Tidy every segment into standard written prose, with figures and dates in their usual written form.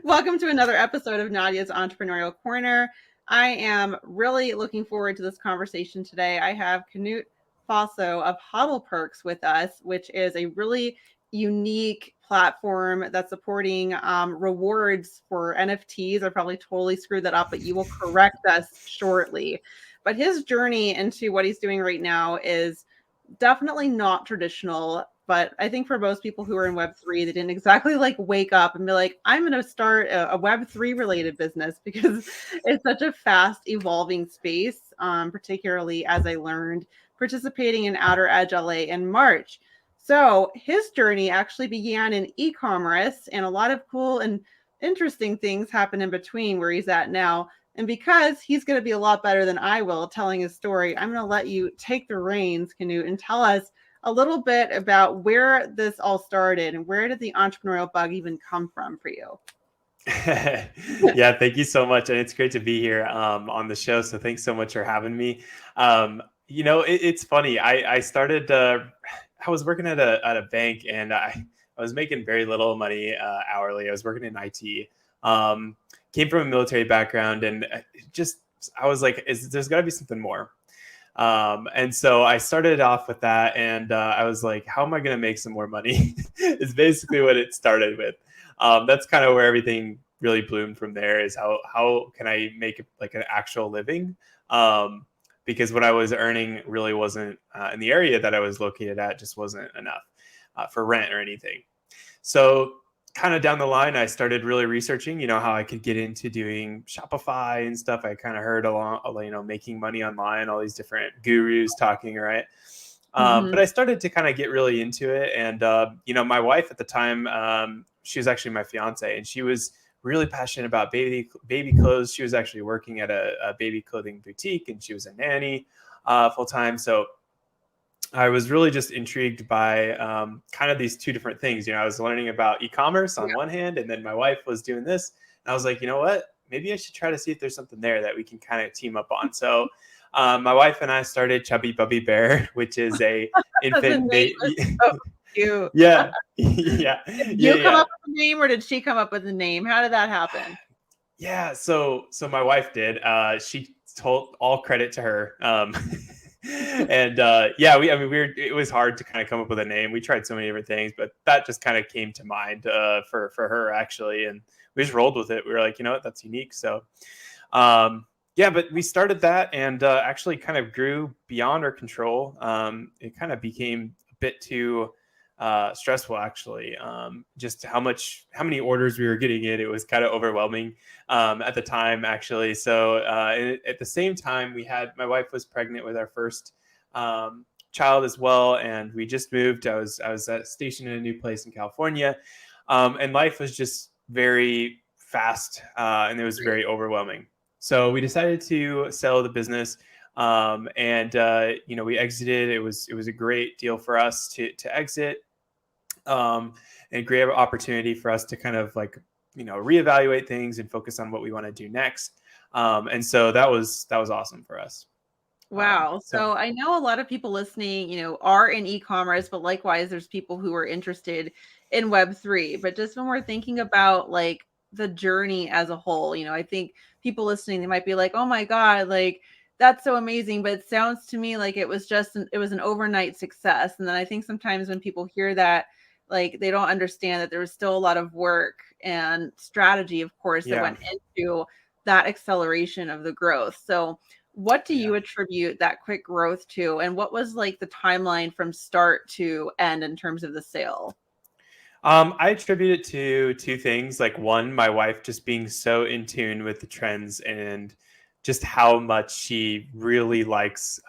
Welcome to another episode of Nadya's Entrepreneurial Corner. I am really looking forward to this conversation today. I have Knute Fosso of HodlPerks with us, which is a really unique platform that's supporting rewards for NFTs. I probably totally screwed that up, but you will correct us shortly. But his journey into what he's doing right now is definitely not traditional. But I think for most people who are in Web3, they didn't exactly like wake up and be like, I'm going to start a Web3 related business because it's such a fast evolving space, particularly as I learned participating in Outer Edge LA in March. So his journey actually began in e-commerce, and a lot of cool and interesting things happen in between where he's at now. And because he's going to be a lot better than I will telling his story, I'm going to let you take the reins, Knute, and tell us a little bit about where this all started and where did the entrepreneurial bug even come from for you? Yeah, thank you so much. And it's great to be here on the show. So thanks so much for having me. It's funny. I started, I was working at a bank, and I was making very little money hourly. I was working in IT. Came from a military background, and I was like, there's got to be something more. And so I started off with that, and I was like, how am I going to make some more money? Is basically what it started with. That's kind of where everything really bloomed from there, is how can I make like an actual living? Because what I was earning really wasn't in the area that I was located at, just wasn't enough for rent or anything. So kind of down the line, I started really researching, how I could get into doing Shopify and stuff. I kind of heard along, making money online, all these different gurus talking, right? But I started to kind of get really into it. And, my wife at the time, she was actually my fiance, and she was really passionate about baby clothes. She was actually working at a baby clothing boutique, and she was a nanny full time. So I was really just intrigued by kind of these two different things. I was learning about e-commerce on one hand, and then my wife was doing this. And I was like, you know what? Maybe I should try to see if there's something there that we can kind of team up on. So my wife and I started Chubby Bubby Bear, which is a infant baby. So cute. Yeah, yeah, Did yeah, you come yeah. up with the name or did she come up with the name? How did that happen? Yeah, so my wife did. She told all credit to her. And yeah, it was hard to kind of come up with a name. We tried so many different things, but that just kind of came to mind for her actually, and we just rolled with it. We were like, you know what, that's unique. So yeah, but we started that, and actually kind of grew beyond our control. It kind of became a bit too stressful, actually. Just how many orders we were getting in, it was kind of overwhelming at the time, actually. So at the same time, my wife was pregnant with our first child as well, and we just moved. I was stationed in a new place in California, and life was just very fast, and it was very overwhelming. So we decided to sell the business. And we exited. It was a great deal for us to exit, and great opportunity for us to kind of like reevaluate things and focus on what we want to do next. And so that was awesome for us. Wow. So So I know a lot of people listening, are in e-commerce, but likewise, there's people who are interested in Web3. But just when we're thinking about like the journey as a whole, I think people listening, they might be like, oh my God, like that's so amazing. But it sounds to me like it was an overnight success. And then I think sometimes when people hear that, like they don't understand that there was still a lot of work and strategy, of course, that yeah, went into that acceleration of the growth. So what do yeah. you attribute that quick growth to? And what was like the timeline from start to end in terms of the sale? I attribute it to two things. Like one, my wife just being so in tune with the trends, and just how much she really likes,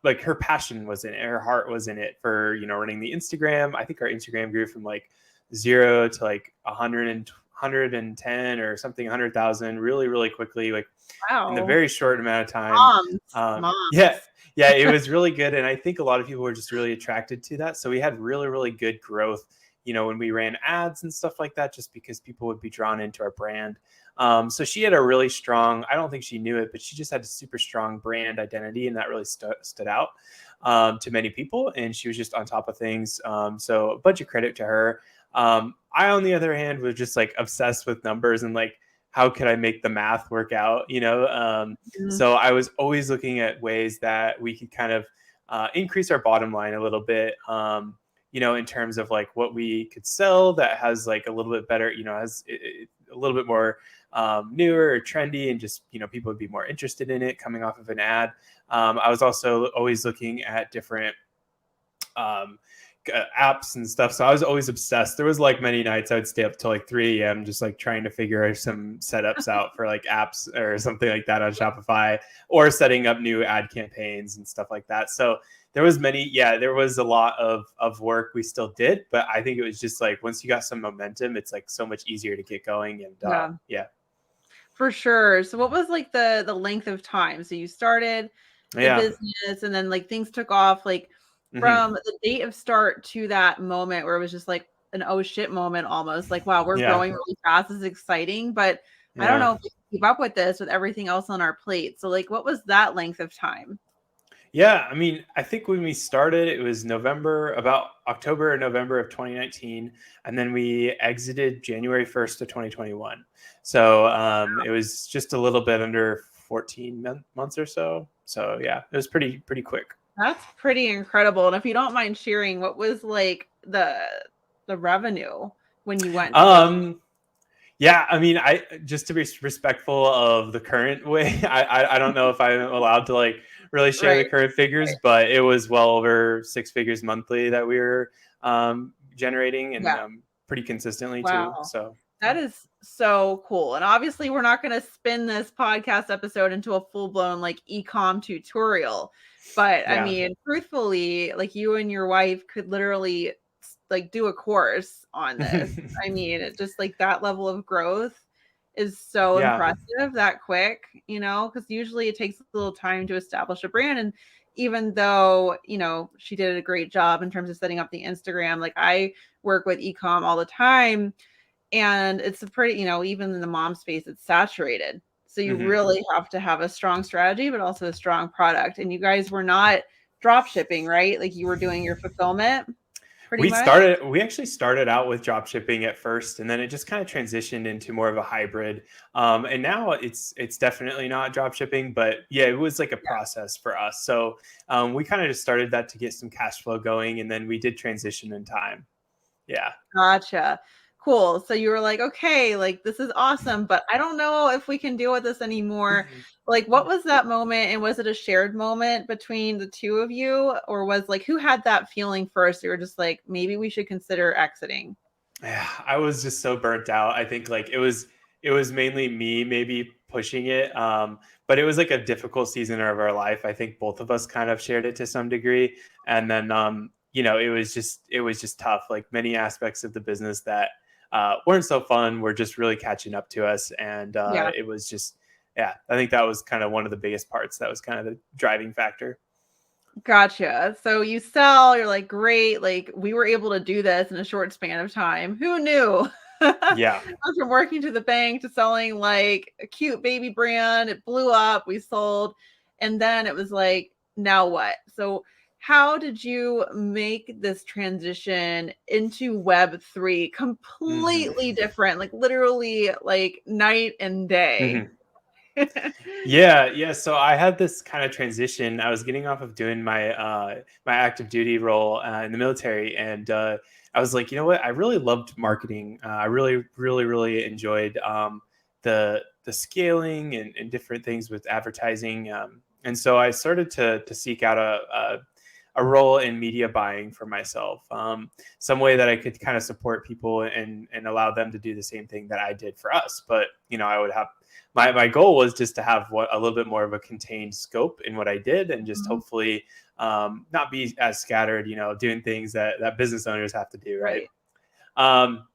like her passion was in it, her heart was in it for, running the Instagram. I think our Instagram grew from like 0 to like 110 or something, 100,000 really, really quickly, like in a Wow. very short amount of time. Yeah, Moms. yeah, it was really good. And I think a lot of people were just really attracted to that. So we had really, really good growth, when we ran ads and stuff like that, just because people would be drawn into our brand. So she had a really strong, I don't think she knew it, but she just had a super strong brand identity, and that really stood out to many people. And she was just on top of things. So a bunch of credit to her. I, on the other hand, was just like obsessed with numbers and like, how could I make the math work out? Mhm. So I was always looking at ways that we could kind of increase our bottom line a little bit. In terms of like what we could sell that has like a little bit better, has a little bit more newer or trendy, and just people would be more interested in it coming off of an ad. I was also always looking at different um, apps and stuff. So I was always obsessed. There was like many nights I would stay up till like 3 a.m. just like trying to figure some setups out for like apps or something like that on Shopify, or setting up new ad campaigns and stuff like that. So there was there was a lot of work we still did, but I think it was just like once you got some momentum, it's like so much easier to get going. And Yeah, yeah. for sure. So what was like the length of time? So you started the Yeah. business and then like things took off, like Hmm. from the date of start to that moment where it was just like an oh shit moment almost, like wow, we're Yeah. growing really fast. This is exciting, but I don't Yeah. know if we can keep up with this with everything else on our plate. So like what was that length of time? Yeah, I mean, I think when we started, it was about October or November of 2019, and then we exited January 1st of 2021. So it was just a little bit under 14 months or so. So yeah, it was pretty quick. That's pretty incredible. And if you don't mind sharing, what was like the revenue when you went to go? Um, Yeah, I mean, I just to be respectful of the current way, I don't know if I'm allowed to like really share the Right, current figures, right. but it was well over six figures monthly that we were generating, and Yeah. pretty consistently too. Wow. So That is so cool. And obviously, we're not going to spin this podcast episode into a full blown like e-com tutorial. But I yeah, mean, truthfully, like you and your wife could literally like do a course on this. I mean, it just like that level of growth is so yeah, impressive that quick, because usually it takes a little time to establish a brand. And even though, she did a great job in terms of setting up the Instagram, like I work with e-com all the time, and it's a pretty, even in the mom space, it's saturated. So you hmm. really have to have a strong strategy, but also a strong product. And you guys were not drop shipping, right? Like you were doing your fulfillment pretty much. We actually started out with drop shipping at first, and then it just kind of transitioned into more of a hybrid. And now it's definitely not drop shipping, but yeah, it was like a process for us. So we kind of just started that to get some cash flow going, and then we did transition in time. Yeah. Gotcha. Cool. So you were like, okay, like this is awesome, but I don't know if we can deal with this anymore. Like, what was that moment? And was it a shared moment between the two of you? Or was like, who had that feeling first? You were just like, maybe we should consider exiting. Yeah, I was just so burnt out. I think like it was mainly me maybe pushing it. But it was like a difficult season of our life. I think both of us kind of shared it to some degree. And then it was just tough. Like many aspects of the business that weren't so fun were just really catching up to us. And Yeah. it was just, yeah, I think that was kind of one of the biggest parts. That was kind of the driving factor. Gotcha. So you sell, you're like, great. Like we were able to do this in a short span of time. Who knew? Yeah. Went from working to the bank to selling like a cute baby brand. It blew up. We sold. And then it was like, now what? So how did you make this transition into Web3? Hmm. Completely different, like literally like night and day. Yeah, yeah. So I had this kind of transition. I was getting off of doing my active duty role in the military, and I was like, you know what? I really loved marketing. I really, really, really enjoyed the scaling and different things with advertising. And so I started to seek out a role in media buying for myself, some way that I could kind of support people and allow them to do the same thing that I did for us. But I would have my goal was just to have a little bit more of a contained scope in what I did, and just Mhm. hopefully not be as scattered, doing things that business owners have to do, right? Right. Um,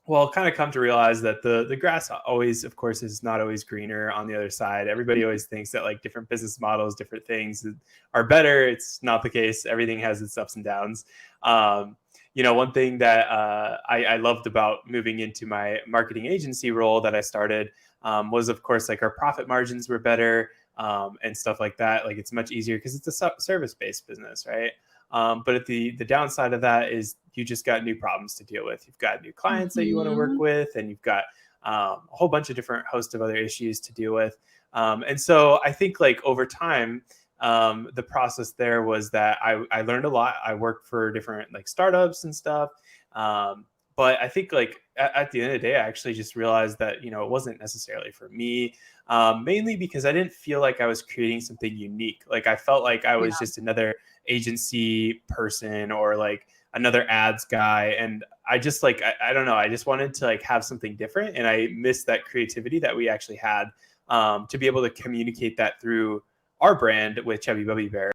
well, kind of come to realize that the grass always, of course, is not always greener on the other side. Everybody always thinks that like different business models, different things are better. It's not the case. Everything has its ups and downs. One thing that I loved about moving into my marketing agency role that I started was, of course, like our profit margins were better, and stuff like that. Like it's much easier because it's a service based business, right? But at the downside of that is you just got new problems to deal with. You've got new clients that you want to work Mhm. with, and you've got a whole bunch of different host of other issues to deal with. And so I think like over time, the process there was that I learned a lot. I worked for different like startups and stuff. But I think like at the end of the day, I actually just realized that, it wasn't necessarily for me, mainly because I didn't feel like I was creating something unique. Like I felt like I was Yeah. just another agency person or like another ads guy. And I just like, I don't know. I just wanted to like have something different. And I missed that creativity that we actually had, to be able to communicate that through our brand with Chubby Bubby Bear.